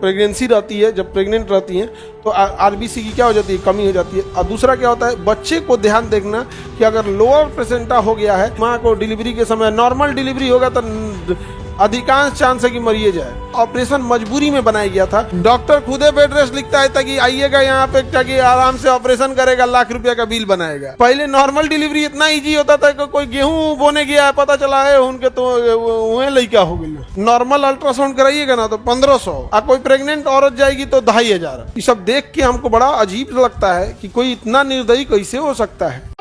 Pregnancy रहती है, जब प्रेग्नेंट रहती हैं तो आरबीसी की क्या हो जाती है, कमी हो जाती है। और दूसरा क्या होता है, बच्चे को ध्यान देखना कि अगर लोअर प्लेसेंटा हो गया है, माँ को डिलीवरी के समय नॉर्मल डिलीवरी होगा तो अधिकांश चांस है कि मरिए जाए। ऑपरेशन मजबूरी में बनाया गया था। डॉक्टर खुदे बेड रेस्ट लिखता है ताकि आइएगा यहाँ पे ताकि आराम से ऑपरेशन करेगा, लाख रुपया का बिल बनाएगा। पहले नॉर्मल डिलीवरी इतना इजी होता था कि कोई गेहूं बोने गया है, पता चला है उनके तो वह लड़का हो गई। नॉर्मल अल्ट्रासाउंड कराइएगा ना तो 1500, और कोई प्रेग्नेंट औरत जाएगी तो 2500। ये सब देख के हमको बड़ा अजीब लगता है कि कोई इतना निर्दयी कैसे हो सकता है।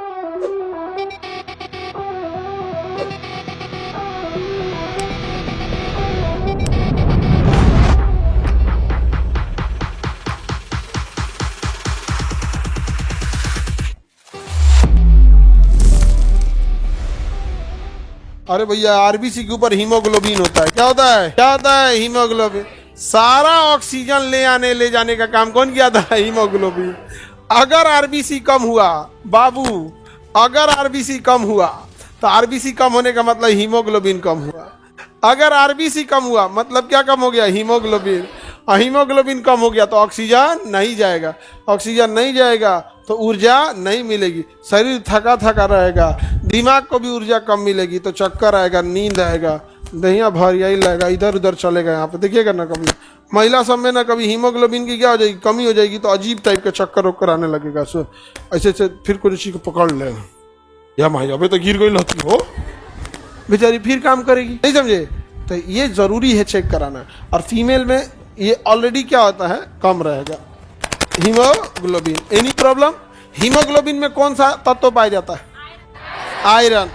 अरे भैया, आरबीसी के ऊपर हीमोग्लोबिन होता है। क्या होता है, क्या होता है? हीमोग्लोबिन। सारा ऑक्सीजन ले जाने का काम कौन किया था? हीमोग्लोबिन। अगर आरबीसी कम हुआ बाबू, अगर आरबीसी कम हुआ तो आरबीसी कम होने का मतलब हीमोग्लोबिन कम हुआ। अगर आरबीसी कम हुआ मतलब क्या कम हो गया? हीमोग्लोबिन। और हीमोग्लोबिन कम हो गया तो ऑक्सीजन नहीं जाएगा, ऑक्सीजन नहीं जाएगा तो ऊर्जा नहीं मिलेगी, शरीर थका थका रहेगा, दिमाग को भी ऊर्जा कम मिलेगी तो चक्कर आएगा, नींद आएगा, दहिया भरियाई लगेगा, इधर उधर चलेगा। यहाँ पे देखिएगा ना, कभी महिला सब में ना कभी हीमोग्लोबिन की क्या हो जाएगी, कमी हो जाएगी तो अजीब टाइप के चक्कर वक्कर आने लगेगा। ऐसे ऐसे फिर कोई चीज को पकड़ लेगा, या माई अभी तो गिर गई लती हो बेचारी, फिर काम करेगी, नहीं समझे? तो ये जरूरी है चेक कराना। और फीमेल में ये ऑलरेडी क्या होता है, कम रहेगा हीमोग्लोबिन। Any problem? हीमोग्लोबिन में कौन सा तत्व पाया जाता है? आयरन।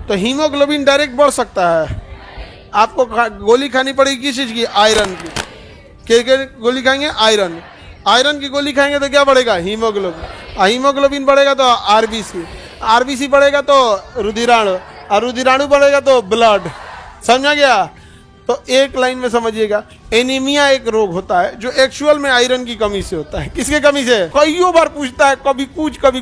तो हीमोग्लोबिन डायरेक्ट बढ़ सकता है, आपको गोली खानी पड़ेगी किस चीज की? आयरन की। क्या गोली खाएंगे? आयरन। आयरन की गोली खाएंगे तो क्या बढ़ेगा? हीमोग्लोबिन। हीमोग्लोबिन बढ़ेगा तो आरबीसी, आरबीसी बढ़ेगा तो रुधिराणु, और रुधिराणु बढ़ेगा तो ब्लड। समझा गया? तो एक लाइन में समझिएगा, एनीमिया एक रोग होता है जो एक्चुअल में आयरन की कमी से होता है। किसके कमी से? कईयों बार पूछता है, कभी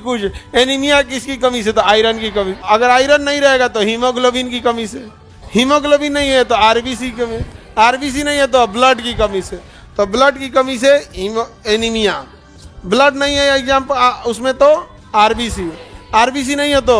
कुछ एनीमिया किसकी कमी से? तो आयरन की कमी। अगर आयरन नहीं रहेगा तो हीमोग्लोबिन की कमी से, हीमोग्लोबिन नहीं है तो आरबीसी की कमी, आरबीसी नहीं है तो ब्लड की कमी से, तो ब्लड की कमी से एनीमिया। ब्लड नहीं है एग्जाम्पल उसमें तो आरबीसी, आरबीसी नहीं है तो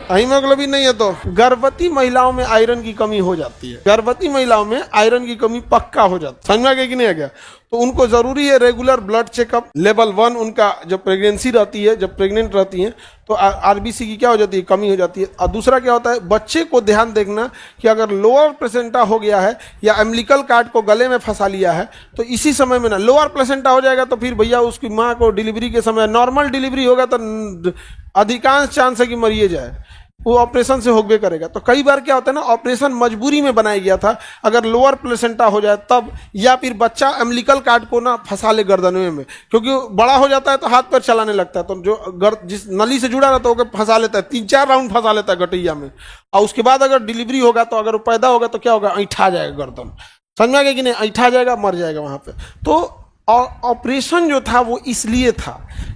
हीमोग्लोबिन नहीं है तो गर्भवती महिलाओं में आयरन की कमी हो जाती है। गर्भवती महिलाओं में आयरन की कमी पक्का हो जाती है। समझ में कि नहीं आ गया? तो उनको जरूरी है रेगुलर ब्लड चेकअप। लेवल 1 उनका जब प्रेगनेंसी रहती है, जब प्रेग्नेंट रहती हैं तो आरबीसी की क्या हो जाती है, कमी हो जाती है। और दूसरा क्या होता है, बच्चे को ध्यान देखना कि अगर लोअर प्लेसेंटा हो गया है या अम्बिलिकल कार्ड को गले में फंसा लिया है तो इसी समय में ना, लोअर प्लेसेंटा हो जाएगा तो फिर भैया उसकी माँ को डिलीवरी के समय नॉर्मल डिलीवरी होगा तो अधिकांश चांस है कि मरिए जाए, वो ऑपरेशन से होबे करेगा। तो कई बार क्या होता है ना, ऑपरेशन मजबूरी में बनाया गया था, अगर लोअर प्लेसेंटा हो जाए तब, या फिर बच्चा अम्बिलिकल कार्ड को ना फंसा ले गर्दन में, क्योंकि बड़ा हो जाता है तो हाथ पैर चलाने लगता है, तो जो जिस नली से जुड़ा रहता है वो फंसा लेता है, 3-4 राउंड फंसा लेता है गटैया में। और उसके बाद अगर डिलीवरी होगा तो अगर वो पैदा होगा तो क्या होगा, ऐठा जाएगा गर्दन। समझ में आ गया कि नहीं? ऐठा जाएगा, मर जाएगा वहां पे। तो ऑपरेशन जो था वो इसलिए था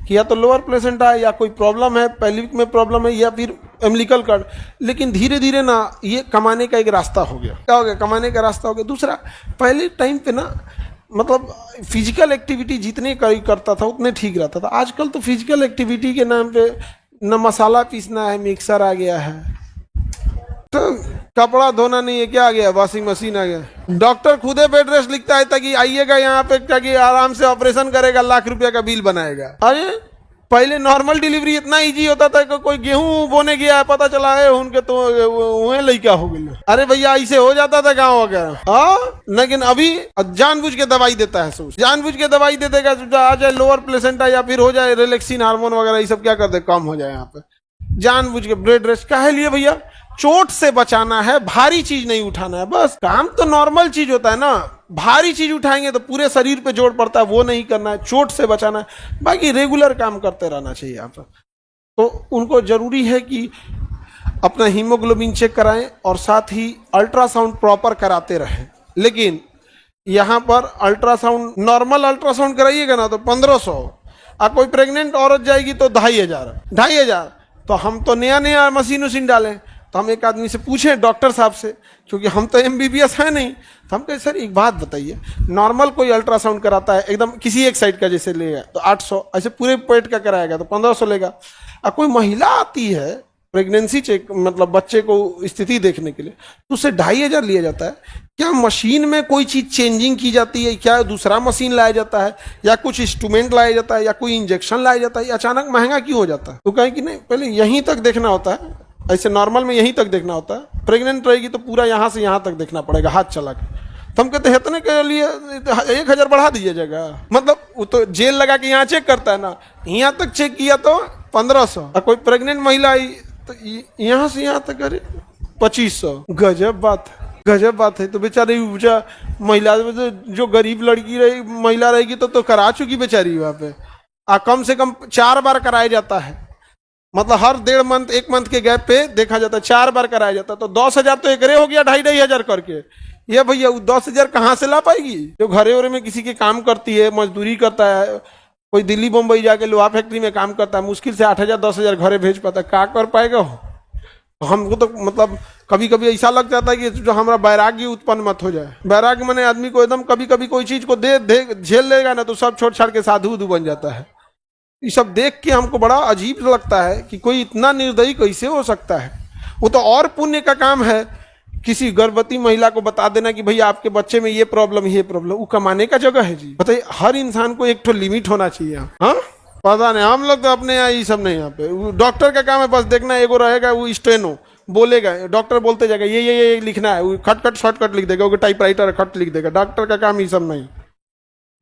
कि या तो लोअर प्लेसेंटा या कोई प्रॉब्लम है, पेल्विक में प्रॉब्लम है, या फिर अम्बिलिकल कार्ड। लेकिन धीरे धीरे ना ये कमाने का एक रास्ता हो गया। क्या हो गया? कमाने का रास्ता हो गया। दूसरा, पहले टाइम पे ना मतलब फिजिकल एक्टिविटी जितने करता था उतने ठीक रहता था। आजकल तो फिजिकल एक्टिविटी के नाम पे न मसाला पीसना है, मिक्सर आ गया है, तो कपड़ा धोना नहीं है, क्या आ गया? वॉशिंग मशीन आ गया। डॉक्टर खुदे बेड रेस्ट लिखता है ताकि आइएगा यहाँ पे ताकि आराम से ऑपरेशन करेगा, लाख रुपया का बिल बनाएगा। अरे पहले नॉर्मल डिलीवरी इतना इजी होता था कि कोई गेहूं बोने गया है, पता चला है उनके तो वह लड़का हो गई। अरे भैया ऐसे हो जाता था गाँव वगैरह। हाँ, लेकिन अभी जानबूझ के दवाई देता है, सोच जानबूझ के दवाई दे देगा, आ जाए लोअर प्लेसेंटा या फिर हो जाए रिलैक्सिन हार्मोन वगैरह, ये सब क्या कर दे, कम हो जाए। यहाँ पे जानबूझ के बेड रेस्ट काहे लिए भैया? चोट से बचाना है, भारी चीज नहीं उठाना है बस। काम तो नॉर्मल चीज होता है ना, भारी चीज उठाएंगे तो पूरे शरीर पे जोर पड़ता है, वो नहीं करना है, चोट से बचाना है। बाकी रेगुलर काम करते रहना चाहिए यहाँ पर। तो उनको जरूरी है कि अपना हीमोग्लोबिन चेक कराएं और साथ ही अल्ट्रासाउंड प्रॉपर कराते रहें। लेकिन यहाँ पर अल्ट्रासाउंड, नॉर्मल अल्ट्रासाउंड कराइएगा ना तो 1500, और कोई प्रेग्नेंट औरत जाएगी तो 2500। तो हम तो नया नया मशीन डालें, तो हम एक आदमी से पूछे, डॉक्टर साहब से, क्योंकि हम तो एमबीबीएस है नहीं, तो हम कहे सर एक बात बताइए, नॉर्मल कोई अल्ट्रासाउंड कराता है एकदम किसी एक साइड का जैसे लेगा तो 800, ऐसे पूरे पेट का कराएगा तो 1500 लेगा। और कोई महिला आती है प्रेगनेंसी चेक मतलब बच्चे को स्थिति देखने के लिए, तो उससे 2500 लिया जाता है। क्या मशीन में कोई चीज़ चेंजिंग की जाती है, क्या दूसरा मशीन लाया जाता है, या कुछ इंस्ट्रूमेंट लाया जाता है, या कोई इंजेक्शन लाया जाता है, या अचानक महंगा क्यों हो जाता है? तो कहें कि नहीं पहले यहीं तक देखना होता है, ऐसे नॉर्मल में यहीं तक देखना होता है, प्रेग्नेंट रहेगी तो पूरा यहाँ से यहाँ तक देखना पड़ेगा हाथ चला के। तो हम कहते हैं इतने के लिए 1000 बढ़ा दीजिएगा, मतलब वो तो जेल लगा के यहाँ चेक करता है ना, यहाँ तक चेक किया तो 1500, और कोई प्रेग्नेंट महिला आई तो यहाँ से यहाँ तक अरे 2500। गजब बात है, गजब बात है। तो बेचारी महिला जो गरीब लड़की रही महिला रहेगी तो करा चुकी बेचारी वहाँ पे, कम से कम 4 बार कराया जाता है, मतलब हर 1.5 मंथ 1 मंथ के गैप पे देखा जाता है, 4 बार कराया जाता है। तो 10,000 तो एकरे हो गया, 2,500 करके। ये भैया 10,000 कहाँ से ला पाएगी? जो घरे वरे में किसी के काम करती है, मजदूरी करता है, कोई दिल्ली बम्बई जाके लोहा फैक्ट्री में काम करता है, मुश्किल से 8,000 10,000 घरे भेज पाता है, क्या कर पाएगा हो? तो हमको तो मतलब कभी कभी ऐसा लग जाता है कि जो हमारा वैराग्य उत्पन्न मत हो जाए। वैराग्य माने आदमी को एकदम कभी कभी कोई चीज को झेल लेगा ना तो सब छोड़ छाड़ के साधु उधु बन जाता है। ये सब देख के हमको बड़ा अजीब लगता है कि कोई इतना निर्दयी कैसे हो सकता है। वो तो और पुण्य का काम है किसी गर्भवती महिला को बता देना कि भैया आपके बच्चे में ये प्रॉब्लम, वो कमाने का जगह है जी। बताइए, हर इंसान को एक तो लिमिट होना चाहिए। हाँ पता नहीं, हम लोग तो अपने यहाँ ये सब नहीं, यहाँ पे डॉक्टर का काम है बस देखना, एगो रहेगा वो स्टेनो बोलेगा, डॉक्टर बोलते जाएगा ये लिखना है, वो खट शॉर्टकट लिख देगा, वो टाइपराइटर खट लिख देगा। डॉक्टर का काम ये सब नहीं,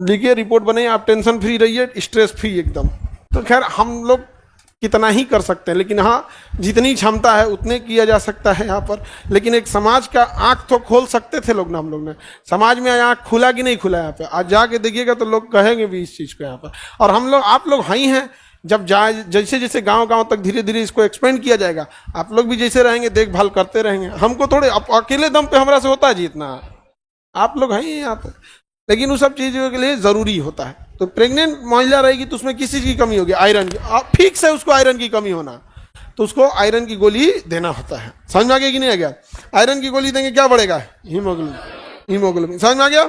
लिखिए रिपोर्ट बनाइए, आप टेंशन फ्री रहिए, स्ट्रेस फ्री एकदम। तो खैर हम लोग कितना ही कर सकते हैं, लेकिन हाँ जितनी क्षमता है उतने किया जा सकता है यहाँ पर। लेकिन एक समाज का आंख तो खोल सकते थे लोग ना, हम लोग ने समाज में आंख खुला कि नहीं खुला यहाँ पे? आज जाके देखिएगा तो लोग कहेंगे भी इस चीज़ को यहाँ पर। और हम लोग आप लोग ही हैं, जब जैसे जैसे गांव तक धीरे धीरे इसको एक्सपेंड किया जाएगा, आप लोग भी जैसे रहेंगे देखभाल करते रहेंगे। हमको थोड़े अकेले दम पे हमरा से होता है जी इतना, आप लोग हैं यहाँ पर। लेकिन उस सब चीज़ों के लिए ज़रूरी होता है। तो प्रेग्नेंट महिला रहेगी तो उसमें किस चीज़ की कमी होगी? आयरन की। फिक्स है उसको आयरन की कमी होना, तो उसको आयरन की गोली देना होता है। समझ में आ गया कि नहीं आ गया? आयरन की गोली देंगे क्या बढ़ेगा? हीमोग्लोबिन। समझ में आ गया?